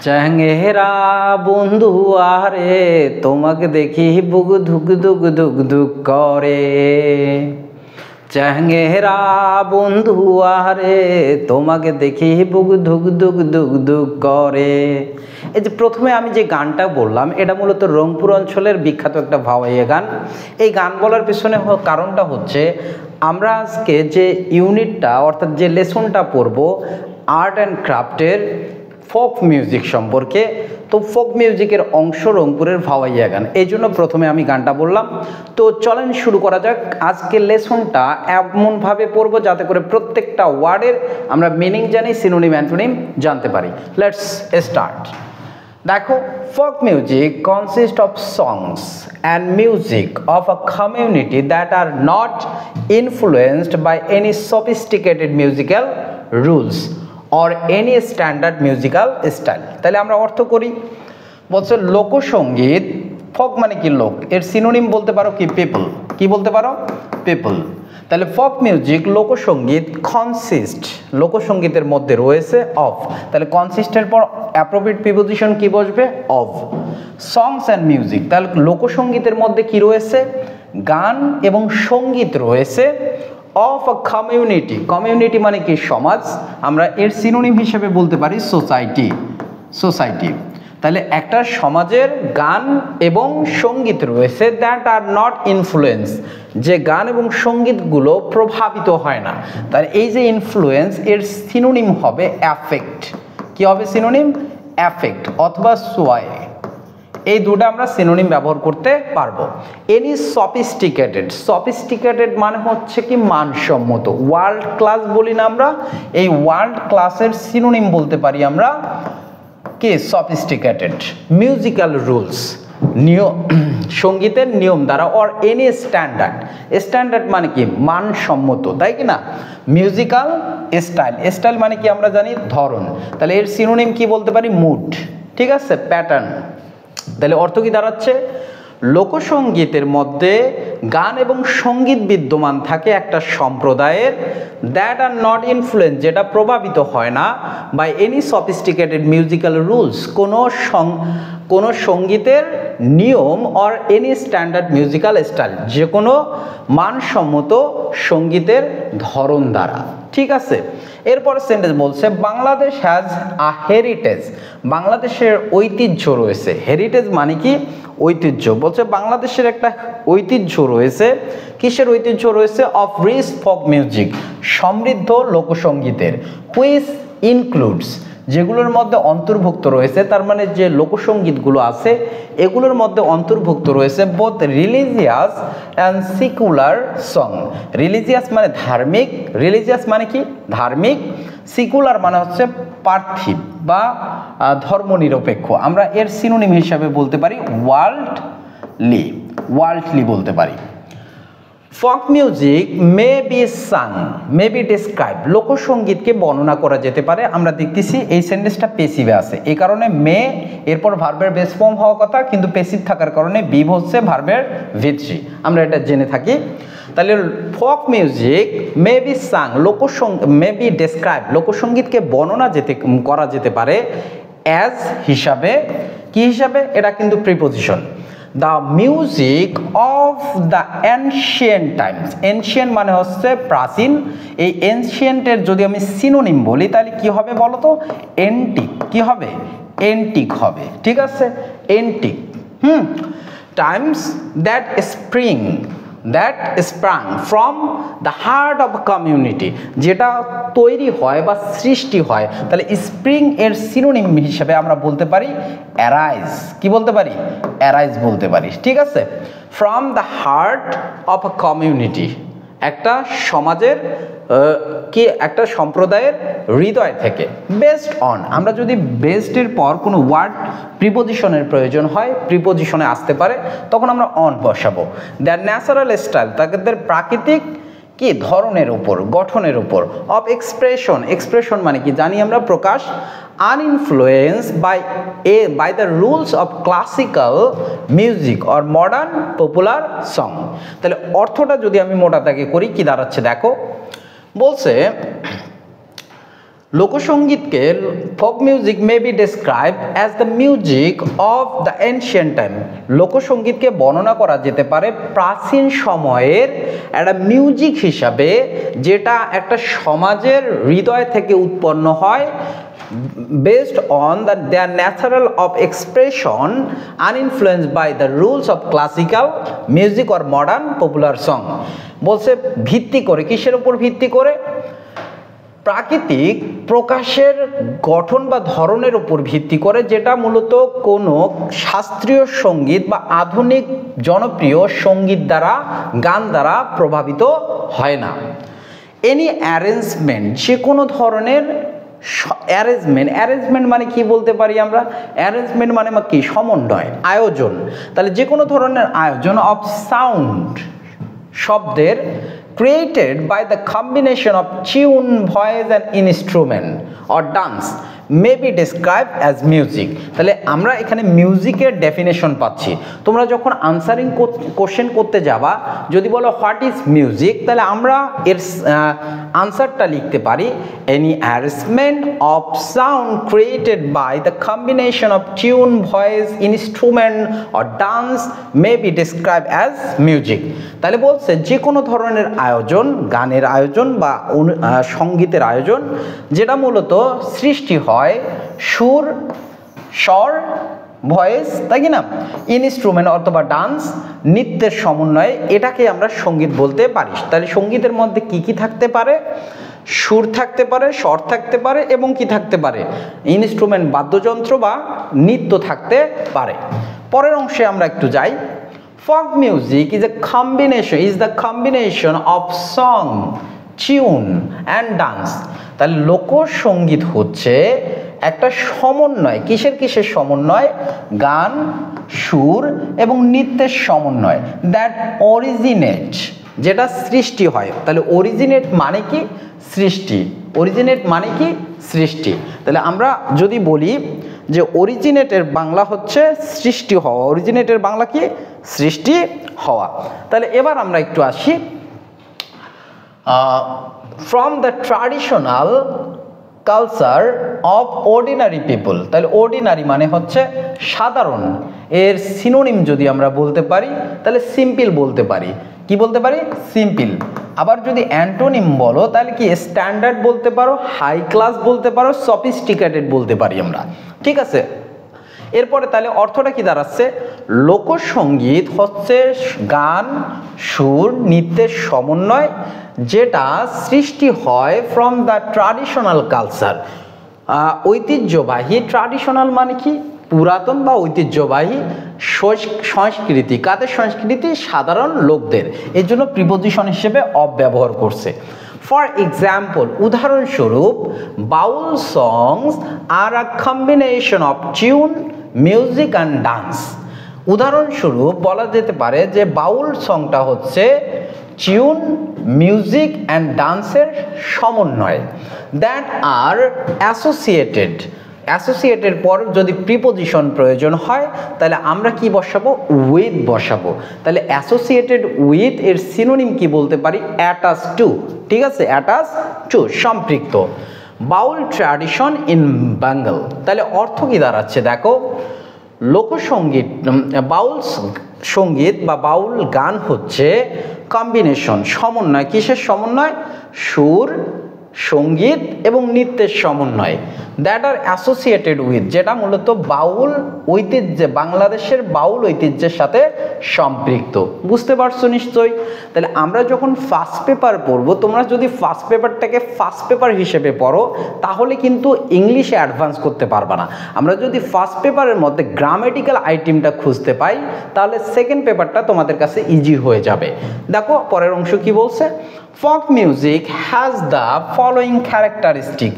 চ্যাংরা বন্ধু আরে তোমাকে দেখি বুক ধুক ধুক ধুক ধুক করে। চ্যাংরা বন্ধু আরে তোমাকে দেখি বুক ধুক ধুক ধুক ধুক করে। এই যে প্রথমে আমি যে গানটা বললাম এটা মূলত রংপুর অঞ্চলের বিখ্যাত একটা ভাওয়াইয়া গান। এই গান বলার পিছনে কারণটা হচ্ছে আমরা আজকে যে ইউনিটটা অর্থাৎ যে লেসনটা পড়ব আর্ট অ্যান্ড ক্রাফটের ফোক মিউজিক সম্পর্কে। তো ফোক মিউজিকের অংশ রংপুরের ভাওয়াইয়া গান, এই জন্য প্রথমে আমি গানটা বললাম। তো চলেন শুরু করা যাক। আজকের লেসনটা এমনভাবে পড়বো যাতে করে প্রত্যেকটা ওয়ার্ডের আমরা মিনিং জানি, সিনোনিম অ্যান্টোনিম জানতে পারি। Let's start. দেখো, folk music consists of songs and music of a community that are not influenced by any sophisticated musical rules or any standard musical style। তাহলে আমরা অর্থ করি, বলছে লোকসঙ্গীত। ফক মানে কি লোক, এর সিনোনিম বলতে পারো কি পিপল। কি বলতে পারো? পিপল। তাহলে ফক মিউজিক লোকসঙ্গীত কনসিস্ট, লোকসঙ্গীতের মধ্যে রয়েছে অফ। তাহলে কনসিস্টের পর অ্যাপ্রোপ্রিয়েট প্রিপোজিশন কি বসবে? অফ। সংস অ্যান্ড মিউজিক, তাহলে লোকসঙ্গীতের মধ্যে কি রয়েছে? গান এবং সঙ্গীত রয়েছে। অফ আ কমিউনিটি, কমিউনিটি মানে কি? সমাজ। আমরা এর সিনোনিম হিসেবে বলতে পারি সোসাইটি। সোসাইটি। তাহলে একটা সমাজের গান এবং সঙ্গীত রয়েছে দ্যাট আর নট ইনফ্লুয়েন্স, যে গান এবং সঙ্গীতগুলো প্রভাবিত হয় না। তাহলে এই যে ইনফ্লুয়েন্স, এর সিনোনিম হবে অ্যাফেক্ট। কি হবে সিনোনিম? অ্যাফেক্ট অথবা সোয়াই। এই দুটো আমরা সিনোনিম ব্যবহার করতে পারবো। এনি সফিস্টিকেটেড, সফিস্টিকেটেড মানে হচ্ছে কি মানসম্মত। ওয়ার্ল্ড ক্লাস বলি না আমরা, এই ওয়ার্ল্ড ক্লাসের সিনোনিম বলতে পারি আমরা কি? সফিস্টিকেটেড। মিউজিক্যাল রুলস, নিয়ম, সঙ্গীতের নিয়ম দ্বারা। অর এনি স্ট্যান্ডার্ড, স্ট্যান্ডার্ড মানে কি? মানসম্মত, তাই কি না? মিউজিক্যাল স্টাইল, স্টাইল মানে কি? আমরা জানি ধরন। তাহলে এর সিনোনিম কি বলতে পারি? মুড। ঠিক আছে, প্যাটার্ন। তাহলে অর্থ কি দাঁড়াচ্ছে? লোকসঙ্গীতের মধ্যে গান এবং সঙ্গীত বিদ্যমান থাকে একটা সম্প্রদায়ের, দ্যাট আর নট ইনফ্লুয়েন্স, যেটা প্রভাবিত হয় না, by any sophisticated musical rules, কোনো সঙ্গীতের নিয়ম, or any standard musical style, যে কোনো মানসম্মত সঙ্গীতের ধরন দ্বারা। ঠিক আছে, এরপর সেন্টেন্স বলছে বাংলাদেশ হ্যাজ আ হেরিটেজ, বাংলাদেশের ঐতিহ্য রয়েছে। হেরিটেজ মানে কি? ঐতিহ্য। বলছে বাংলাদেশের একটা ঐতিহ্য রয়েছে। কিসের ঐতিহ্য রয়েছে? অফ রিচ ফোক মিউজিক, সমৃদ্ধ লোকসঙ্গীতের। হুইচ ইনক্লুডস, যেগুলোর মধ্যে অন্তর্ভুক্ত রয়েছে, তার মানে যে লোকসঙ্গীতগুলো আছে এগুলোর মধ্যে অন্তর্ভুক্ত রয়েছে both religious and secular song. Religious মানে ধার্মিক, রিলিজিয়াস মানে কি? ধার্মিক। সিকুলার মানে হচ্ছে পার্থিব বা ধর্মনিরপেক্ষ। আমরা এর সিনোনিম হিসাবে বলতে পারি ওয়ার্ল্ডলি, ওয়ার্ল্ডলি বলতে পারি। Folk music may be sung, may be describe, লোকসঙ্গীতকে বর্ণনা করা যেতে পারে। আমরা দেখতেছি এই সেন্টেন্সটা পেসিভে আছে, এই কারণে মে এরপর ভার্বের বেস ফর্ম হওয়ার কথা, কিন্তু পেসিভ থাকার কারণে বি হচ্ছে ভার্বের ভিত্তি। আমরা এটা জেনে থাকি। তাহলে folk music may be sung, may be describe, লোকসঙ্গীতকে বর্ণনা করা যেতে পারে অ্যাজ হিসাবে। কি হিসাবে? এটা কিন্তু preposition. The music of the ancient Times, ancient মানে হচ্ছে প্রাচীন। এই এনশিয়েন্টের যদি আমি সিনোনিম বলি তাহলে কি হবে বলো তো? এন্টিক। কি হবে? এন্টিক হবে। ঠিক আছে, antique. Times that spring, that স্প্রাং from the heart of community, যেটা তৈরি হয় বা সৃষ্টি হয়। তাহলে স্প্রিং এর সিনোনিম হিসেবে আমরা বলতে পারি অ্যারাইজ। কি বলতে পারি? অ্যারাইজ বলতে পারি। ঠিক আছে, from the heart of a community, একটা সমাজের কি একটা সম্প্রদায়ের হৃদয় থেকে। বেসড অন, আমরা যদি বেসডের পর কোনো ওয়ার্ড প্রিপোজিশনের প্রয়োজন হয়, প্রিপোজিশনে আসতে পারে, তখন আমরা অন বসাবো। দ্য ন্যাচারাল স্টাইল, তাদের প্রাকৃতিক কি ধরনের উপর, গঠনের উপর। অফ এক্সপ্রেশন, এক্সপ্রেশন মানে কি? জানি আমরা প্রকাশ। uninfluenced by the rules of classical music or modern popular song। তাহলে অর্থটা যদি আমি মোটা দাগে করি কি দাঁড়াচ্ছে দেখো। বলছে লোকসঙ্গীতকে folk music may be describe as the music of the ancient time. লোকসঙ্গীতকে বর্ণনা করা যেতে পারে প্রাচীন সময়ের একটা মিউজিক হিসাবে, যেটা একটা সমাজের হৃদয় থেকে উৎপন্ন হয়, based on their natural of expression, uninfluenced by the rules of classical music or modern popular song। বলছে ভিত্তি করে, কিসের উপর ভিত্তি করে? প্রাকৃতিক প্রকাশের গঠন বা ধরনের উপর ভিত্তি করে, যেটা মূলত কোনো শাস্ত্রীয় সঙ্গীত বা আধুনিক জনপ্রিয় সঙ্গীত দ্বারা, গান দ্বারা প্রভাবিত হয় না। এনি অ্যারেঞ্জমেন্ট, যে কোনো ধরনের অ্যারেঞ্জমেন্ট মানে কি বলতে পারি আমরা? অ্যারেঞ্জমেন্ট মানে কি? সমন্বয়, আয়োজন। তাহলে যে কোনো ধরনের আয়োজন অফ সাউন্ড, শব্দের, created by the combination of tune, voice and instrument or dance may be described as music। তাহলে আমরা এখানে মিউজিকের ডেফিনেশন পাচ্ছি। তোমরা যখন আনসারিং কোশ্চেন করতে যাবা, যদি বলো হোয়াট ইজ মিউজিক, তাহলে আমরা এর আনসারটা লিখতে পারি any arrangement of sound created by the combination of tune, voice, instrument or dance may be describe as music. তাহলে বলছে যে কোনো ধরনের আয়োজন, গানের আয়োজন বা সঙ্গীতের আয়োজন, যেটা মূলত সৃষ্টি হয় সুর, স্বর, ভয়েস, তাই কি না, ইনস্ট্রুমেন্ট অথবা ডান্স, নৃত্যের সমন্বয়ে, এটাকে আমরা সঙ্গীত বলতে পারি। তাহলে সঙ্গীতের মধ্যে কি কি থাকতে পারে? সুর থাকতে পারে, স্বর থাকতে পারে এবং কি থাকতে পারে? ইনস্ট্রুমেন্ট, বাদ্যযন্ত্র বা নৃত্য থাকতে পারে। পরের অংশে আমরা একটু যাই। Folk music is the combination of song, tune and dance. তাহলে লোকসঙ্গীত হচ্ছে একটা সমন্বয়, কিসের কিসের সমন্বয়? গান, সুর এবং নৃত্যের সমন্বয়। দ্যাট অরিজিনেট, যেটা সৃষ্টি হয়। তাহলে অরিজিনেট মানে কি? সৃষ্টি। অরিজিনেট মানে কি? সৃষ্টি। তাহলে আমরা যদি বলি যে অরিজিনেটের বাংলা হচ্ছে সৃষ্টি হওয়া, অরিজিনেটের বাংলা কি? সৃষ্টি হওয়া। তাহলে এবার আমরা একটু আসি from the traditional culture of ordinary people। তাহলে অর্ডিনারি মানে হচ্ছে সাধারণ, এর সিনোনিম যদি আমরা বলতে পারি তাহলে সিম্পল বলতে পারি। কি বলতে পারি? সিম্পল। আবার যদি অ্যান্টোনিম বলো তাহলে কি? স্ট্যান্ডার্ড বলতে পারো, হাই ক্লাস বলতে পারো, সফিস্টিকেটেড বলতে পারি আমরা। ঠিক আছে, এরপরে তাহলে অর্থটা কি দাঁড়াচ্ছে? লোকসঙ্গীত হচ্ছে গান, সুর, নৃত্যের সমন্বয়, যেটা সৃষ্টি হয় ফ্রম দ্য ট্র্যাডিশনাল কালচার, ঐতিহ্যবাহী। ট্র্যাডিশনাল মানে কি? পুরাতন বা ঐতিহ্যবাহী সংস্কৃতি। কাদের সংস্কৃতি? সাধারণ লোকদের। এর জন্য প্রিপোজিশন হিসেবে অফ ব্যবহার করছে। ফর এক্সাম্পল, উদাহরণস্বরূপ, Baul songs are a combination of tune, music and dance. উদাহরণস্বরূপ বলা যেতে পারে যে বাউল সংটা হচ্ছে টিউন, মিউজিক অ্যান্ড ডান্সের সমন্বয়। দ্যাট আর অ্যাসোসিয়েটেড, অ্যাসোসিয়েটেড পর যদি প্রিপোজিশন প্রয়োজন হয় তাহলে আমরা কি বসাবো? উইথ বসাবো। তাহলে অ্যাসোসিয়েটেড উইথ এর সিনোনিম কি বলতে পারি? Attach to. ঠিক আছে, অ্যাটাচ টু, সম্পৃক্ত। বাউল ট্র্যাডিশন ইন বেঙ্গল। তাহলে অর্থ কি দাঁড়াচ্ছে দেখো, লোকসঙ্গীত, বাউল সঙ্গীত বা বাউল গান হচ্ছে কম্বিনেশন, সমন্বয়। কিসের সমন্বয়? সুর, সঙ্গীত এবং নৃত্যের সমন্বয়। দ্যাট আর অ্যাসোসিয়েটেড উইথ, যেটা মূলত বাউল ঐতিহ্যে, বাংলাদেশের বাউল ঐতিহ্যের সাথে সম্পৃক্ত। বুঝতে পারছো নিশ্চয়ই? তাহলে আমরা যখন ফার্স্ট পেপার পড়বো, তোমরা যদি ফার্স্ট পেপারটাকে ফার্স্ট পেপার হিসেবে পড়ো তাহলে কিন্তু ইংলিশে অ্যাডভান্স করতে পারবা না। আমরা যদি ফার্স্ট পেপারের মধ্যে গ্রামেটিক্যাল আইটেমটা খুঁজতে পাই তাহলে সেকেন্ড পেপারটা তোমাদের কাছে ইজি হয়ে যাবে। দেখো পরের অংশ কি বলছে। Folk music has the following characteristic.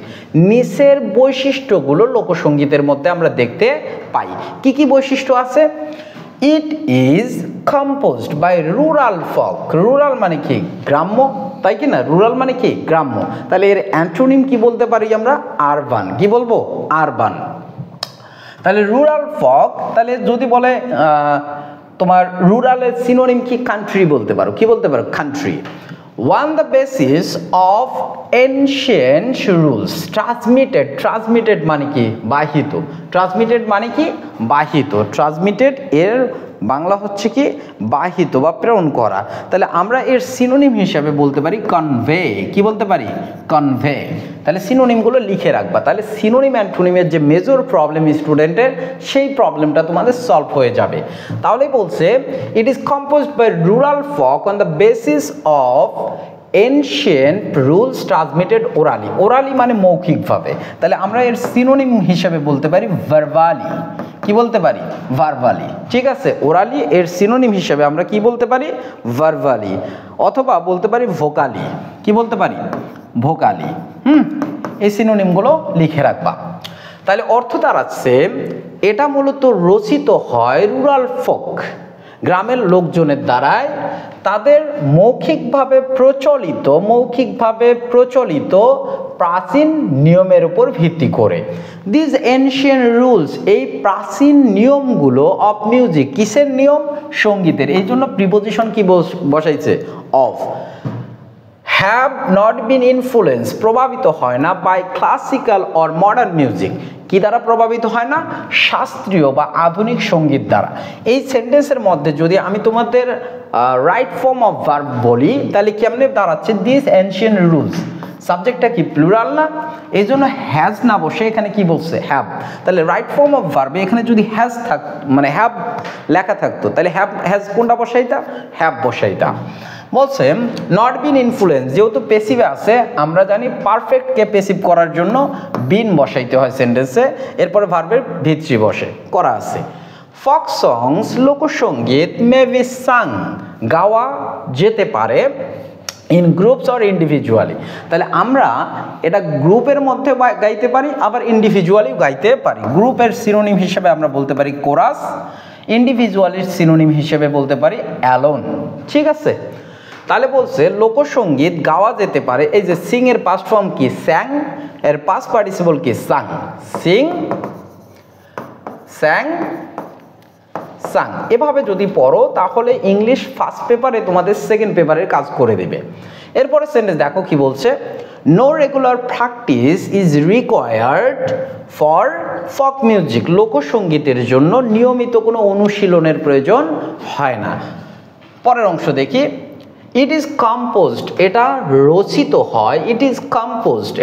নিচের বৈশিষ্ট্যগুলো লোকসঙ্গীতের মধ্যে আমরা দেখতে পাই। কি কি বৈশিষ্ট্য আছে? It is composed by rural folk. Rural মানে কি? গ্রাম্য, তাই কি না? রুরাল মানে কি? গ্রাম্য। তাহলে এর অ্যান্টোনিম কি বলতে পারি আমরা? আরবান। কি বলবো? আরবান। তাহলে রুরাল ফোক, তাহলে যদি বলে তোমার রুরালের সিনোনিম কি? কান্ট্রি বলতে পারো। কি বলতে পারো? Country. on the basis of ancient rules transmitted মানে কি বাহিত transmitted মানে কি বাহিত transmitted এর বাংলা হচ্ছে কি বাহিত বা প্রেরণ করা তাহলে আমরা এর সিনোনিম হিসেবে বলতে পারি কনভে কি বলতে পারি কনভে তাহলে সিনোনিমগুলো লিখে রাখবা তাহলে সিনোনিম অ্যান্টোনিমের যে মেজর প্রবলেম স্টুডেন্টের সেই প্রবলেমটা তোমাদের সলভ হয়ে যাবে তাহলে বলছে it is composed by rural folk on the basis of ancient rules transmitted orally মানে মৌখিকভাবে তাহলে আমরা এর সিনোনিম হিসেবে বলতে পারি ভার্বালি কি বলতে পারি ভার্বালি ঠিক আছে ওরালি এর সিনোনিম হিসেবে আমরা কি বলতে পারি ভার্বালি অথবা বলতে পারি ভোকালি কি বলতে পারি ভোকালি এই সিনোনিমগুলো লিখে রাখবা তাহলে অর্থ দাঁড়াচ্ছে এটা মূলত রচিত হয় রুরাল ফোক গ্রামের লোকজনের দ্বারায় তাদের মৌখিকভাবে প্রচলিত প্রাচীন নিয়মের উপর ভিত্তি করে দিস এনশিয়েন্ট রুলস এই প্রাচীন নিয়মগুলো অফ মিউজিক কিসের নিয়ম সঙ্গীতের এই জন্য প্রিপোজিশন কি বসাইছে of have not been influence প্রভাবিত হয় না by classical or modern music কি দ্বারা প্রভাবিত হয় না শাস্ত্রীয় বা আধুনিক সঙ্গীত দ্বারা এই সেন্টেন্সের মধ্যে যদি আমি তোমাদের রাইট ফর্ম অফ ভার্ব বলি তাহলে কেমনে দাঁড়াচ্ছে দিস এনশিয়েন্ট রুলস সাবজেক্টটা কি প্লুরাল না এই জন্য হ্যাজ না বসে এখানে কি বলছে হ্যাভ তাহলে রাইট ফর্ম অফ ভার্বে এখানে যদি হ্যাজ থাকতো মানে হ্যাভ লেখা থাকতো তাহলে হ্যাজ কোনটা বসাইতা হ্যাভ বসাইতা বলছে নট বিন ইনফ্লুয়েন্স যেহেতু পেসিভে আছে আমরা জানি পারফেক্টকে পেসিভ করার জন্য বিন বসাইতে হয় সেন্টেন্সে এরপরে ভার্বের ভিত্তি বসে করা আছে ফক সংস লোকসঙ্গীত মে বি সাং গাওয়া যেতে পারে ইন গ্রুপস অর ইন্ডিভিজুয়ালি তাহলে আমরা এটা গ্রুপের মধ্যে গাইতে পারি আবার ইন্ডিভিজুয়ালিও গাইতে পারি গ্রুপের সিনোনিম হিসেবে আমরা বলতে পারি কোরাস ইন্ডিভিজুয়ালির সিনোনিম হিসেবে বলতে পারি অ্যালোন ঠিক আছে তাহলে বলছে লোকসঙ্গীত গাওয়া যেতে পারে এই যে সিং এর পাস্ট ফর্ম কি স্যাং এর পাস্ট পার্টিসিপল কি সাং সিং স্যাং সাং এভাবে যদি পড়ো তাহলে ইংলিশ ফার্স্ট পেপারে তোমাদের সেকেন্ড পেপারের কাজ করে দেবে এরপরে সেন্টেন্স দেখো কি বলছে no regular practice is required for folk music লোকসঙ্গীতের জন্য নিয়মিত কোনো অনুশীলনের প্রয়োজন হয় না পরের অংশ দেখি ইট ইজ কম্পোজড এটা রচিত হয়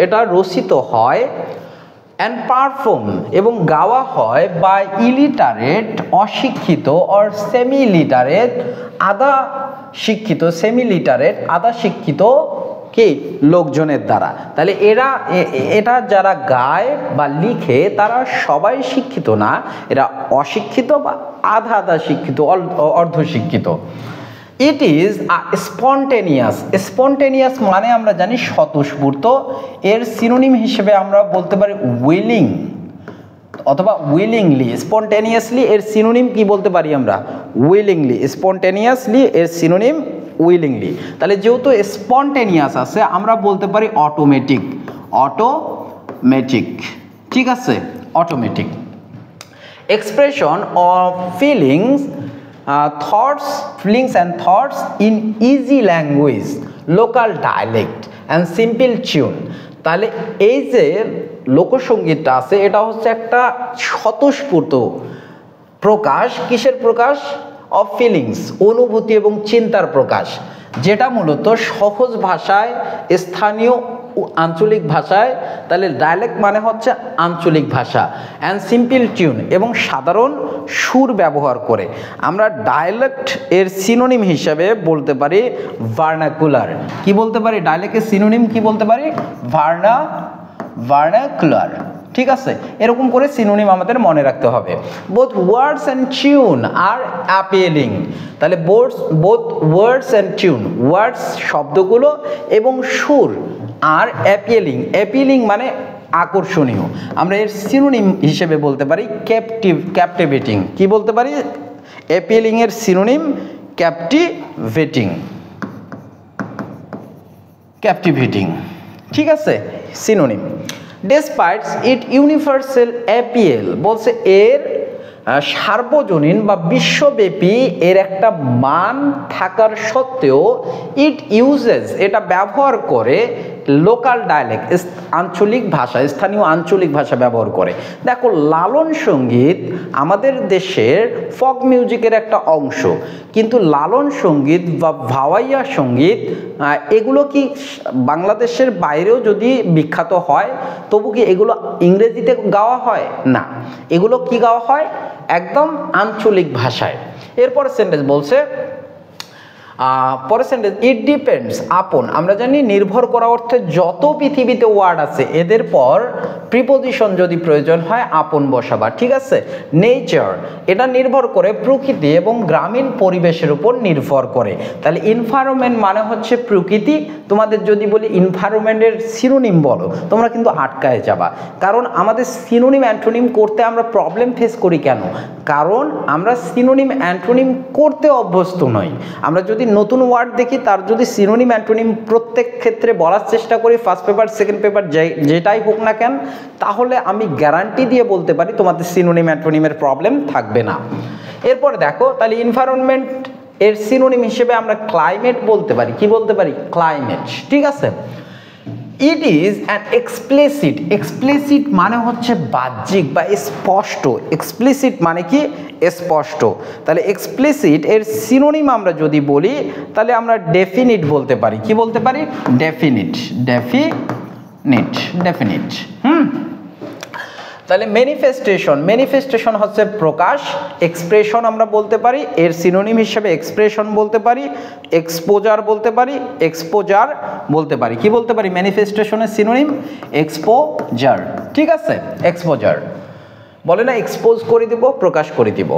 এটা রচিত হয় অ্যান্ড পারফর্ম এবং গাওয়া হয় বাই ইলিটারেট অশিক্ষিত অর সেমি লিটারেট আধা শিক্ষিত কি লোকজনের দ্বারা তাহলে এটা যারা গায় বা লিখে তারা সবাই শিক্ষিত না এরা অশিক্ষিত বা আধা শিক্ষিত অর্ধশিক্ষিত ইট ইজ স্পন্টেনিয়াস মানে আমরা জানি স্বতঃস্ফূর্ত এর সিনোনিম হিসেবে আমরা বলতে পারি উইলিং অথবা উইলিংলি স্পন্টেনিয়াসলি এর সিনোনিম কি বলতে পারি আমরা উইলিংলি স্পন্টেনিয়াসলি এর সিনোনিম উইলিংলি তাহলে যেহেতু স্পন্টেনিয়াস আছে আমরা বলতে পারি অটোমেটিক ঠিক আছে automatic expression of feelings feelings and thoughts in easy language local dialect and simple tune তাহলে এই যে লোকসঙ্গীতটা আছে এটা হচ্ছে একটা স্বতঃস্ফূর্ত প্রকাশ কিসের প্রকাশ অফ ফিলিংস অনুভূতি এবং চিন্তার প্রকাশ যেটা মূলত সহজ ভাষায় স্থানীয় আঞ্চলিক ভাষায় তাহলে ডায়ালেক্ট মানে হচ্ছে আঞ্চলিক ভাষা অ্যান্ড সিম্পল টিউন এবং সাধারণ সুর ব্যবহার করে আমরা ডায়ালেক্ট এর সিনোনিম হিসাবে বলতে পারি ভার্নাকুলার কি বলতে পারি ডায়ালেক্টের সিনোনিম কি বলতে পারি ভার্নাকুলার ঠিক আছে এরকম করে সিনোনিম আমাদের মনে রাখতে হবে both words and tune are appealing তাহলে both words and tune words শব্দগুলো এবং সুর আর অ্যাপিলিং মানে আকর্ষণীয় আমরা এর সিনোনিম হিসেবে বলতে পারি ক্যাপটিভেটিং কি বলতে পারি অ্যাপিলিং এর সিনোনিম ক্যাপটিভেটিং ঠিক আছে সিনোনিম ডেসপাইট ইট ইউনিভার্সাল অ্যাপিল বলছে এর সার্বজনীন বা বিশ্বব্যাপী এর একটা মান থাকার সত্ত্বেও ইট ইউজেস, এটা ব্যবহার করে লোকাল ডায়ালেক্ট, আঞ্চলিক ভাষা, স্থানীয় আঞ্চলিক ভাষা ব্যবহার করে। দেখো লালন সঙ্গীত আমাদের দেশের ফক মিউজিকের একটা অংশ, কিন্তু লালন সঙ্গীত বা ভাওয়াইয়া সঙ্গীত এগুলো কি বাংলাদেশের বাইরেও যদি বিখ্যাত হয় তবু কি এগুলো ইংরেজিতে গাওয়া হয় না, এগুলো কি গাওয়া হয় একদম আঞ্চলিক ভাষায়। এরপর সেন্টেন্স বলছে পরের সেন্টেন্স ইট ডিপেন্ডস আপন, আমরা জানি নির্ভর করা অর্থে যত পৃথিবীতে ওয়ার্ড আছে এদের পর প্রিপোজিশন যদি প্রয়োজন হয় আপন বসাবা, ঠিক আছে। নেচার এটা নির্ভর করে প্রকৃতি এবং গ্রামীণ পরিবেশের উপর নির্ভর করে। তাহলে এনভায়রনমেন্ট মানে হচ্ছে প্রকৃতি, তোমাদের যদি বলি এনভায়রনমেন্টের সিনোনিম বলো তোমরা কিন্তু আটকায় যাবা, কারণ আমাদের সিনোনিম অ্যান্টোনিম করতে আমরা প্রবলেম ফেস করি কেন, কারণ আমরা সিনোনিম অ্যান্টোনিম করতে অভ্যস্ত নই। আমরা যদি নতুন ওয়ার্ড দেখি তার যদি সিনোনিম অ্যান্টোনিম প্রত্যেক ক্ষেত্রে বলার চেষ্টা করি, ফার্স্ট পেপার সেকেন্ড পেপার যেটাই হোক না কেন, তাহলে আমি গ্যারান্টি দিয়ে বলতে পারি তোমাদের সিনোনিম অ্যান্টোনিমের প্রবলেম থাকবে না। এরপরে দেখো তাহলে এনভায়রনমেন্ট এর সিনোনিম হিসেবে আমরা ক্লাইমেট বলতে পারি, কি বলতে পারি ক্লাইমেট, ঠিক আছে। It is an explicit, explicit মানে হচ্ছে বাহ্যিক বা স্পষ্ট, এক্সপ্লিসিট মানে কি স্পষ্ট। তাহলে এক্সপ্লিসিট এর সিনোনিম আমরা যদি বলি তাহলে আমরা ডেফিনিট বলতে পারি, কি বলতে পারি ডেফিনিট, ডেফিনিট, ডেফিনিট। তাহলে ম্যানিফেস্টেশন, ম্যানিফেস্টেশন হচ্ছে প্রকাশ, এক্সপ্রেশন আমরা বলতে পারি, এর সিনোনিম হিসেবে এক্সপ্রেশন বলতে পারি, এক্সপোজার বলতে পারি, এক্সপোজার বলতে পারি, কি বলতে পারি ম্যানিফেস্টেশনের সিনোনিম এক্সপোজার, ঠিক আছে এক্সপোজার। বলে না এক্সপোজ করে দিব, প্রকাশ করে দিব।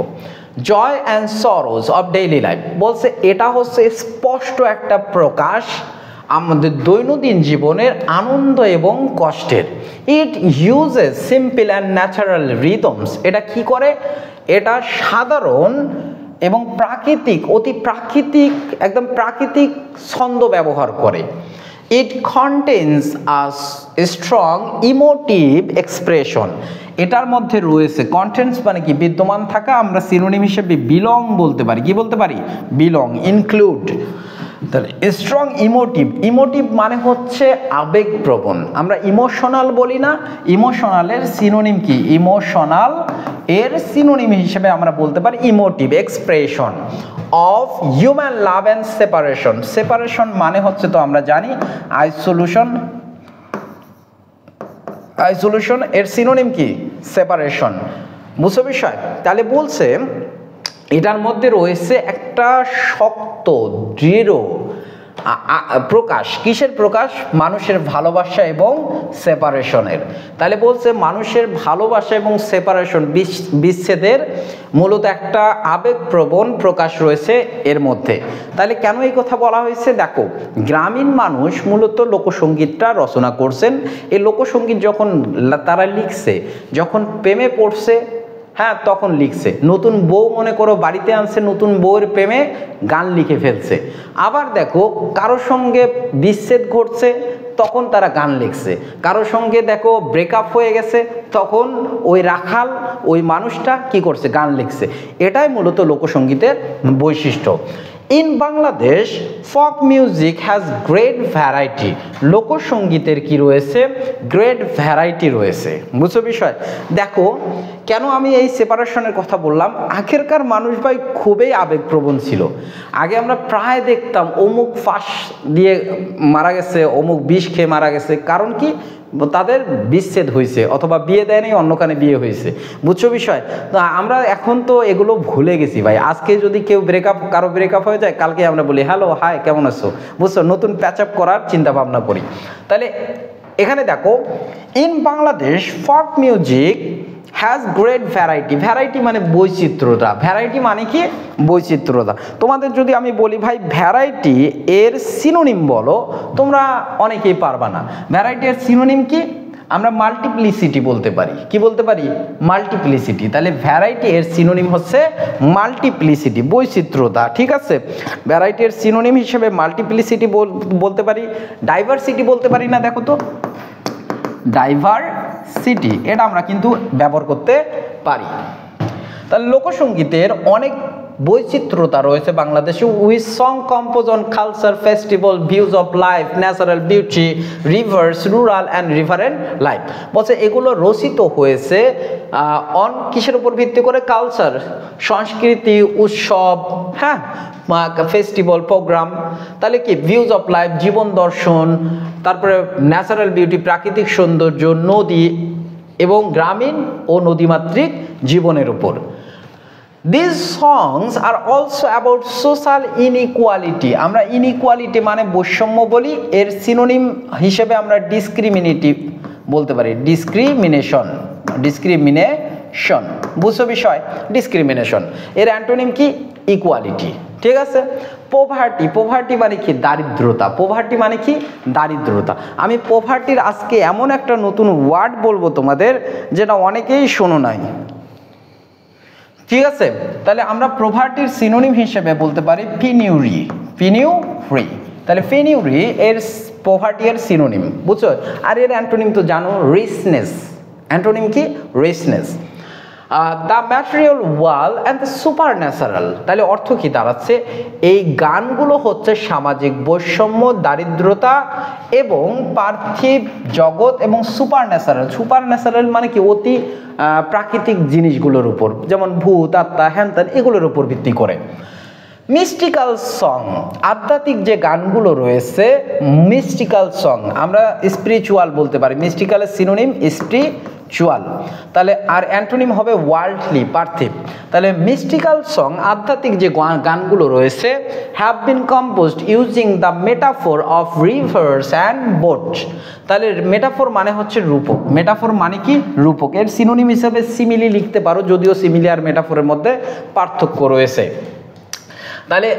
Joy and sorrows of daily life বলছে এটা হচ্ছে স্পষ্ট একটা প্রকাশ আমাদের দৈনন্দিন জীবনের আনন্দ এবং কষ্টের। It uses simple and natural rhythms, এটা কি করে, এটা সাধারণ এবং প্রাকৃতিক, অতি প্রাকৃতিক, একদম প্রাকৃতিক ছন্দ ব্যবহার করে। It contains a strong emotive expression, এটার মধ্যে রয়েছে কন্টেন্টস মানে কি বিদ্যমান থাকা, আমরা সিনোনিম হিসেবে বিলং বলতে পারি, কি বলতে পারি বিলং, ইনক্লুড। তাহলে স্ট্রং ইমোটিভ, ইমোটিভ মানে হচ্ছে আবেগপ্রবণ, আমরা ইমোশনাল বলি না, ইমোশনালের সিনোনিম কি ইমোশনাল, এর সিনোনিম হিসেবে আমরা বলতে পারি emotive expression of human love and separation. Separation মানে হচ্ছে তো আমরা জানি আইসোলেশন, আইসোলেশন এর সিনোনিম কি সেপারেশন, বুঝছো বিষয়। তাহলে বলছে এটার মধ্যে রয়েছে একটা শক্ত দৃঢ় প্রকাশ, কিসের প্রকাশ, মানুষের ভালোবাসা এবং সেপারেশনের। তাহলে বলছে মানুষের ভালোবাসা এবং সেপারেশন বিচ্ছেদের মূলত একটা আবেগপ্রবণ প্রকাশ রয়েছে এর মধ্যে। তাহলে কেন এই কথা বলা হয়েছে, দেখো গ্রামীণ মানুষ মূলত লোকসঙ্গীতটা রচনা করছেন, এই লোকসঙ্গীত যখন তারা লিখছে যখন প্রেমে পড়ছে, হ্যাঁ তখন লিখছে, নতুন বউ মনে করো বাড়িতে আনছে, নতুন বউয়ের প্রেমে গান লিখে ফেলছে। আবার দেখো কারোর সঙ্গে বিচ্ছেদ ঘটছে তখন তারা গান লিখছে, কারোর সঙ্গে দেখো ব্রেকআপ হয়ে গেছে তখন ওই রাখাল ওই মানুষটা কি করছে গান লিখছে। এটাই মূলত লোকসঙ্গীতের বৈশিষ্ট্য। In Bangladesh folk music has great variety, লোকসঙ্গীতের কি রয়েছে গ্রেট ভ্যারাইটি রয়েছে, বুঝছো বিষয়। দেখো কেন আমি এই সেপারেশনের কথা বললাম, আগেরকার মানুষ ভাই খুবই আবেগপ্রবণ ছিল। আগে আমরা প্রায় দেখতাম অমুক ফাঁস দিয়ে মারা গেছে, অমুক বিষ খেয়ে মারা গেছে, কারণ কি তাদের বিচ্ছেদ হয়েছে অথবা বিয়ে দেয়নি, অন্য কানে বিয়ে হয়েছে, বুঝছো বিষয়। তো আমরা এখন তো এগুলো ভুলে গেছি ভাই। আজকে যদি কেউ কারো ব্রেকআপ হয়ে যায়, কালকে আমরা বলি হ্যালো হাই কেমন আছো, বুঝছো, নতুন প্যাচ আপ করার চিন্তা ভাবনা করি। তাহলে এখানে দেখো in Bangladesh folk music has great variety, variety মানে বৈচিত্র্যতা, ভ্যারাইটি মানে কি বৈচিত্র্যতা। তোমাদের যদি আমি বলি ভাই ভ্যারাইটি এর সিনোনিম বলো, তোমরা অনেকেই পারবা না। ভ্যারাইটি এর সিনোনিম কি, আমরা মাল্টিপ্লিসিটি বলতে পারি, কি বলতে পারি মাল্টিপ্লিসিটি। তাহলে ভ্যারাইটি এর সিনোনিম হচ্ছে মাল্টিপ্লিসিটি, বৈচিত্র্যতা, ঠিক আছে। ভ্যারাইটি এর সিনোনিম হিসেবে মাল্টিপ্লিসিটি বলতে পারি, ডাইভার্সিটি বলতে পারি না, দেখো তো ডাইভার্সিটি এটা আমরা কিন্তু ব্যবহার করতে পারি। তাহলে লোকসঙ্গীতের অনেক বৈচিত্র্যতা রয়েছে বাংলাদেশে। With song compose on culture, festival, views of life, natural beauty, rivers, rural and riverine life. বলছে এগুলো রচিত হয়েছে অন কিসের উপর ভিত্তি করে? কালচার, সংস্কৃতি, উৎসব, হ্যাঁ, ফেস্টিভ্যাল, প্রোগ্রাম। তাহলে কি? ভিউজ অফ লাইফ, জীবন দর্শন, তারপরে ন্যাচারাল বিউটি, প্রাকৃতিক সৌন্দর্য, নদী এবং গ্রামীণ ও নদীমাতৃক জীবনের উপর। These songs are also about social inequality. আমরা ইনইকুয়ালিটি মানে বৈষম্য বলি, এর সিনোনিম হিসেবে আমরা ডিসক্রিমিনেটিভ বলতে পারি। ডিসক্রিমিনেশন, বুঝছো বিষয়? ডিসক্রিমিনেশন এর অ্যান্টোনিম কি? ইকুয়ালিটি। ঠিক আছে। পোভার্টি মানে কি? দারিদ্রতা। পোভার্টি মানে কি? দারিদ্রতা। আমি পোভার্টির আজকে এমন একটা নতুন ওয়ার্ড বলবো তোমাদের, যেটা অনেকেই শোনো নাই। ঠিক আছে। তাহলে আমরা পোভার্টির সিনোনিম হিসেবে বলতে পারি পিনিউরি। তাহলে পিনিউরি এর পোভার্টি এর সিনোনিম, বুঝছো? আর এর অ্যান্টোনিম তো জানো, রিচনেস। অ্যান্টোনিম কি? Richness. The material world and the super natural. তাহলে অর্থ কি দাঁড়াচ্ছে? এই গানগুলো হচ্ছে সামাজিক বৈষম্য, দারিদ্রতা এবং পার্থিব জগৎ এবং সুপার ন্যাচারাল মানে কি? অতি প্রাকৃতিক জিনিসগুলোর উপর, যেমন ভূত, আত্মা, হ্যান-ত্যান, এগুলোর উপর ভিত্তি করে। মিস্টিক্যাল সং, আধ্যাত্মিক যে গানগুলো রয়েছে, মিস্টিক্যাল সং আমরা স্পিরিচুয়াল বলতে পারি। মিস্টিক্যালের সিনোনিম স্পিরিচুয়াল। তাহলে আর অ্যান্টোনিম হবে ওয়ার্ল্ডলি, পার্থিব। তাহলে মিস্টিক্যাল সং, আধ্যাত্মিক যে গানগুলো রয়েছে, have been composed using the metaphor of rivers and boat. তাহলে মেটাফোর মানে হচ্ছে রূপক। মেটাফোর মানে কি? রূপক। এর সিনোনিম হিসেবে সিমিলি লিখতে পারো, যদিও সিমিলি আর মেটাফোরের মধ্যে পার্থক্য রয়েছে। তাহলে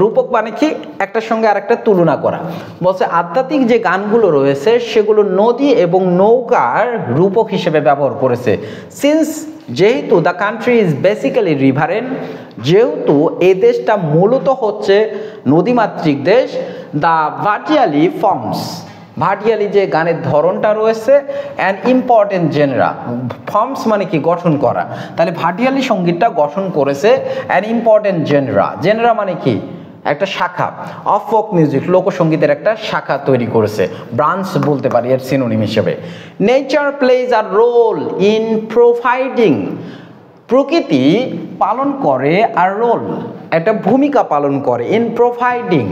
রূপক মানে কি? একটার সঙ্গে আরেকটা তুলনা করা। বলছে আধ্যাত্মিক যে গানগুলো রয়েছে সেগুলো নদী এবং নৌকার রূপক হিসেবে ব্যবহার করেছে। যেহেতু দ্য কান্ট্রি ইজ বেসিক্যালি রিভারেন, যেহেতু এই দেশটা মূলত হচ্ছে নদীমাতৃক দেশ, দ্য ভার্টিয়ালি ফর্মস, ভার্টিয়ালি যে গানের ধরনটা রয়েছে, অ্যান ইম্পর্টেন্ট জেনরা। ফর্মস মানে কি? গঠন করা। তাহলে ভার্টিয়ালি সঙ্গীতটা গঠন করেছে অ্যান ইম্পর্টেন্ট জেনরা মানে কি? একটা শাখা অফ ফোক মিউজিক, লোকসঙ্গীতের একটা শাখা তৈরি করেছে, ব্রাঞ্চ বলতে পারি এর সিনোনিম হিসেবে। Nature plays a role in providing, প্রকৃতি পালন করে আর রোল, একটা ভূমিকা পালন করে। ইন প্রোভাইডিং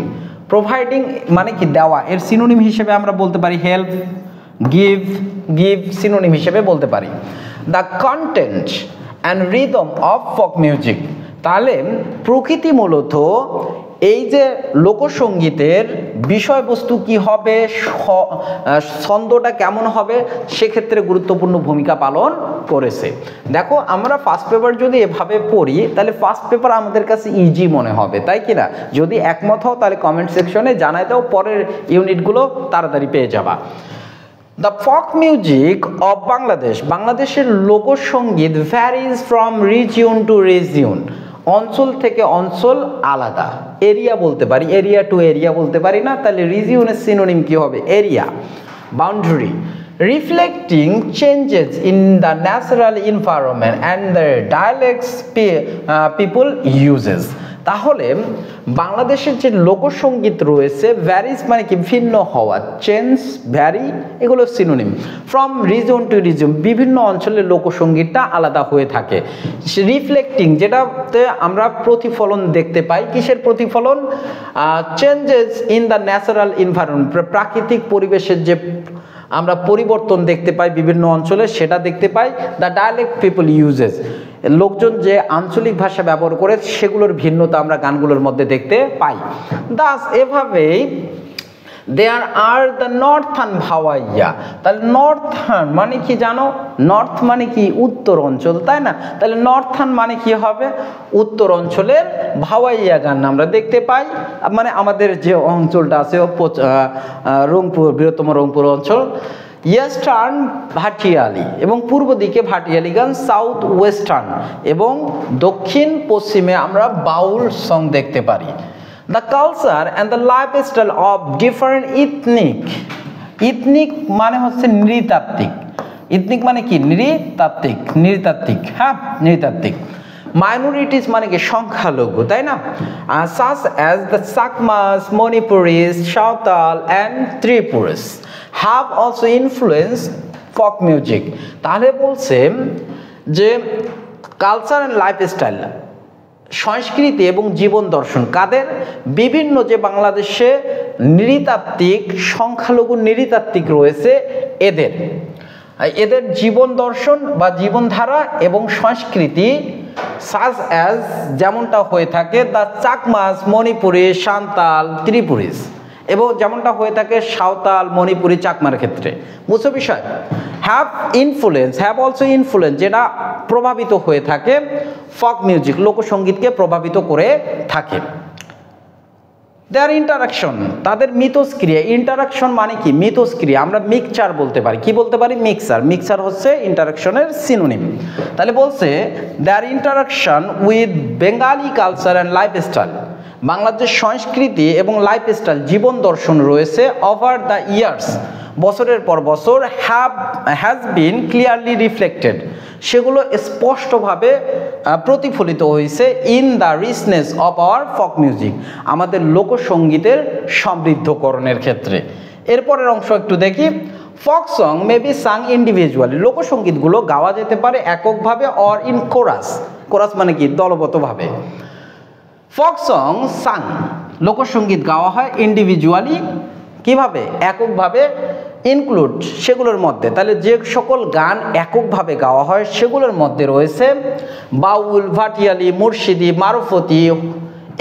মানে কি? দেওয়া। এর সিনোনিম হিসেবে আমরা বলতে পারি হেল্প, গিভ সিনোনিম হিসেবে বলতে পারি। The content and rhythm of folk music. তাহলে প্রকৃতি মূলত এই যে লোকসঙ্গীতের বিষয়বস্তু কি হবে, ছন্দটা কেমন হবে, সেক্ষেত্রে গুরুত্বপূর্ণ ভূমিকা পালন করেছে। দেখো আমরা ফার্স্ট পেপার যদি এভাবে পড়ি তাহলে ফার্স্ট পেপার আমাদের কাছে ইজি মনে হবে, তাই কি না? যদি একমত হও তাহলে কমেন্ট সেকশনে জানাই দাও, পরের ইউনিটগুলো তাড়াতাড়ি পেয়ে যাবা। The folk music of Bangladesh, বাংলাদেশের লোকসঙ্গীত varies from region to region, অঞ্চল থেকে অঞ্চল আলাদা। এরিয়া বলতে পারি, এরিয়া টু এরিয়া বলতে পারি না। তাহলে রিজিয়নের সিনোনিম কি হবে? Area, boundary. Reflecting changes in the natural environment and the ডায়ালেক্টস people uses. তাহলে বাংলাদেশের যে লোকসঙ্গীত রয়েছে, ভ্যারিজ মানে কি? ভিন্ন হওয়া, চেঞ্জ, ভ্যারি, এগুলো synonym. From reason to reason, বিভিন্ন অঞ্চলের লোকসঙ্গীতটা আলাদা হয়ে থাকে। রিফ্লেক্টিং, যেটাতে আমরা প্রতিফলন দেখতে পাই। কিসের প্রতিফলন? Changes in the natural environment, প্রাকৃতিক পরিবেশের যে আমরা পরিবর্তন দেখতে পাই বিভিন্ন অঞ্চলে, সেটা দেখতে পাই। দ্য ডায়ালেক্ট পিপল ইউজেস, লোকজন যে আঞ্চলিক ভাষা ব্যবহার করে সেগুলোর ভিন্নতা আমরা গানগুলোর মধ্যে দেখতে পাই। দাস এভাবেই দেয়ার আর দ্য নর্থার্ন ভাওয়াইয়া। তাহলে নর্থার্ন মানে কি জানো? নর্থ মানে কি? উত্তর অঞ্চল, তাই না? তাহলে নর্থার্ন মানে কি হবে? উত্তর অঞ্চলের ভাওয়াইয়া গান আমরা দেখতে পাই। মানে আমাদের যে অঞ্চলটা আছে রংপুর, বৃহত্তম রংপুর অঞ্চল। ইয়েস্টার্ন ভাটিয়ালি, এবং পূর্ব দিকে ভাটিয়ালি গান। সাউথ ওয়েস্টার্ন, এবং দক্ষিণ পশ্চিমে আমরা বাউল সং দেখতে পারি। The culture and the lifestyle of different ethnic মানে হচ্ছে নৃতাত্ত্বিক। ইথনিক মানে কি? নৃতাত্ত্বিক, হ্যাঁ, নৃতাত্ত্বিক। মাইনরিটিস মানে কি সংখ্যালঘু, তাই না? Such as the Chakmas, Manipuris, Santal and Tripuris have also influence folk music. তাহলে বলছে যে কালচার অ্যান্ড লাইফস্টাইল, সংস্কৃতি এবং জীবন দর্শন কাদের? বিভিন্ন যে বাংলাদেশে নৃতাত্ত্বিক, সংখ্যালঘু নৃতাত্ত্বিক রয়েছে এদের জীবন দর্শন বা জীবনধারা এবং সংস্কৃতি সাজ অ্যাজ যেমনটা হয়ে থাকে দ্য চাকমাস, মণিপুরি, সাঁওতাল, ত্রিপুরিস, এবং যেমনটা হয়ে থাকে সাঁওতাল, মণিপুরি, চাকমার ক্ষেত্রে। বুঝছো বিষয়? হ্যাভ অলসো ইনফ্লুয়েন্স, যেটা প্রভাবিত হয়ে থাকে ফক মিউজিক, লোকসঙ্গীতকে প্রভাবিত করে থাকে। দেয়ার ইন্টারাকশন, তাদের মিথস্ক্রিয়া। ইন্টারাকশন মানে কি? মিথস্ক্রিয়া। আমরা মিক্সচার বলতে পারি। কি বলতে পারি? মিক্সচার হচ্ছে ইন্টারাকশনের সিনোনিম। তাহলে বলছে their interaction with Bengali culture and lifestyle, Bangladesh সংস্কৃতি এবং লাইফস্টাইল, জীবন দর্শন রয়েছে ওভার দ্য ইয়ার্স, বছরের পর বছর, হ্যাজ বিন ক্লিয়ারলি রিফ্লেক্টেড, সেগুলো স্পষ্টভাবে প্রতিফলিত হয়েছে in the richness of our folk music, আমাদের লোকসঙ্গীতের সমৃদ্ধকরণের ক্ষেত্রে। এরপরের অংশ একটু দেখি। Folk song may be sung individually, লোকসঙ্গীতগুলো গাওয়া যেতে পারে এককভাবে অর ইন কোরাস। কোরাস মানে কি? দলবদ্ধভাবে। ফক সং সাং, লোকসঙ্গীত গাওয়া হয় ইন্ডিভিজুয়ালি, কিভাবে? এককভাবে, ইনক্লুড, সেগুলোর মধ্যে। তাহলে যে সকল গান এককভাবে গাওয়া হয় সেগুলোর মধ্যে রয়েছে বাউল, ভাটিয়ালি, মুর্শিদি, মারুফতি,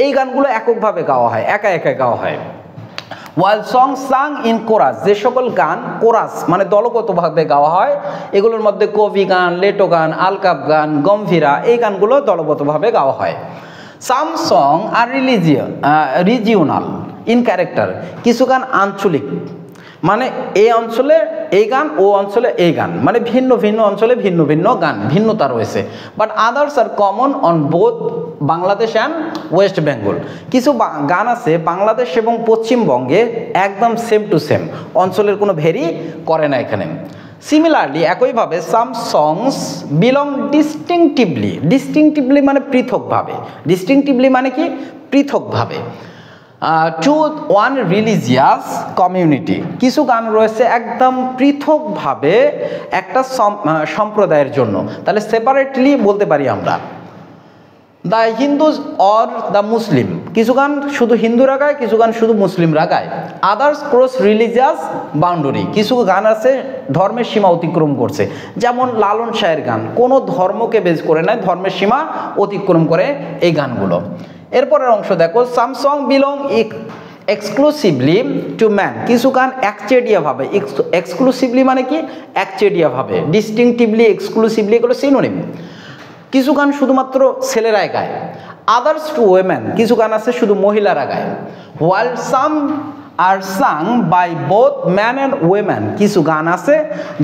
এই গানগুলো এককভাবে গাওয়া হয়, একা একা গাওয়া হয়। ওয়াইল সং সাং ইন কোরাস, যে সকল গান কোরাস মানে দলগতভাবে গাওয়া হয় এগুলোর মধ্যে কবি গান, লেটো গান, আলকাপ গান, গম্ভীরা, এই গানগুলো দলগতভাবে গাওয়া হয়। Some song are regional in character, কিছু গান আঞ্চলিক, মানে এই অঞ্চলে এই গান, ও অঞ্চলে এই গান, মানে ভিন্ন ভিন্ন অঞ্চলে ভিন্ন ভিন্ন গান, ভিন্নতা রয়েছে। But others are common on both Bangladesh and West Bengal, কিছু গান আছে বাংলাদেশ এবং পশ্চিমবঙ্গে একদম সেম টু সেম, অঞ্চলের কোনো ভেরি করে না এখানে। সিমিলারলি, একইভাবে সাম সংস বিলং ডিস্টিংটিভলি মানে পৃথকভাবে, ডিস্টিংটিভলি মানে কি? পৃথকভাবে, টু ওয়ান রিলিজিয়াস কমিউনিটি, কিছু গান রয়েছে একদম পৃথকভাবে একটা সম্প্রদায়ের জন্য। তাহলে সেপারেটলি বলতে পারি আমরা the Hindus or the Muslim, কিছু গান শুধু হিন্দুরা গায়, কিছু গান শুধু মুসলিমরা গায়। আদার্স ক্রস রিলিজিয়াস বাউন্ডারি, কিছু গান আছে ধর্মের সীমা অতিক্রম করছে, যেমন লালন শাহের গান কোনো ধর্মকে বেজ করে নেয়, ধর্মের সীমা অতিক্রম করে এই গানগুলো। এরপরের অংশ দেখো, some song belong exclusively to man, কিছু গান একচেটিয়াভাবে, এক্সক্লুসিভলি মানে কি? একচেটিয়াভাবে, ডিস্টিংটিভলি, এক্সক্লুসিভলি এগুলো সিনোনিম। কিছু গান শুধুমাত্র ছেলেরাই গায়। আদার্স টু ওয়েমেন, কিছু গান আছে শুধু মহিলারা গায়। While some are sung by both man and women, কিছু গান আছে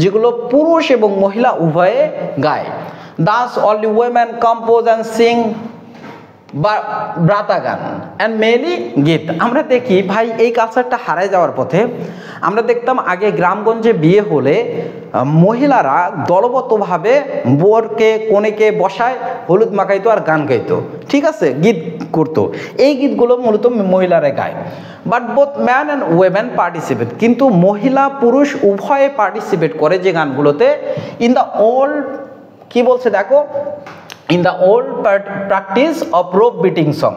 যেগুলো পুরুষ এবং মহিলা উভয়ে গায়। Thus only women compose and sing বা ব্রাতা গান অ্যান্ড মেনলি গীত। আমরা দেখি ভাই এই কালচারটা হারায় যাওয়ার পথে। আমরা দেখতাম আগে গ্রামগঞ্জে বিয়ে হলে মহিলারা দলবদ্ধভাবে বরকে কনেকে বসায়, হলুদ মাখাইতো আর গান গাইতো, ঠিক আছে, গীত করতো। এই গীতগুলো মূলত মহিলারা গায়। But both man and women participate, কিন্তু মহিলা পুরুষ উভয়ে পার্টিসিপেট করে যে গানগুলোতে। ইন দ্য ওল্ড, কি বলছে দেখো, in the old practice of rope beating song,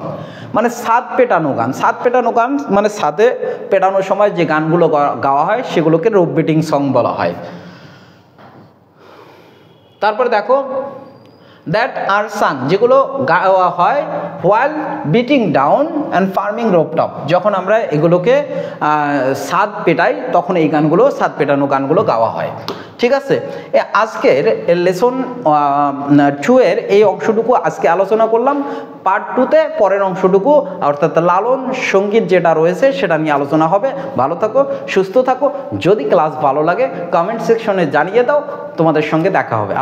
মানে ছাদ পেটানো গান। ছাদ পেটানো গান মানে ছাদে পেটানোর সময় যে গানগুলো গাওয়া হয় সেগুলোকে রোপ বিটিং সং বলা হয়। তারপরে দেখো দ্যাট আর সাং, যেগুলো গাওয়া হয় while beating down and farming রোপটপ, যখন আমরা এগুলোকে ছাদ পেটাই তখন এই গানগুলো, ছাদ পেটানো গানগুলো গাওয়া হয়। ঠিক আছে, আজকের লেসন 2 এর এই অংশটুকু আজকে আলোচনা করলাম। পার্ট 2-তে পরের অংশটুকু অর্থাৎ লালন সঙ্গীত যেটা রয়েছে সেটা নিয়ে আলোচনা হবে। ভালো থাকো, সুস্থ থাকো। যদি ক্লাস ভালো লাগে কমেন্ট সেকশনে জানিয়ে দাও, তোমাদের সঙ্গে দেখা হবে।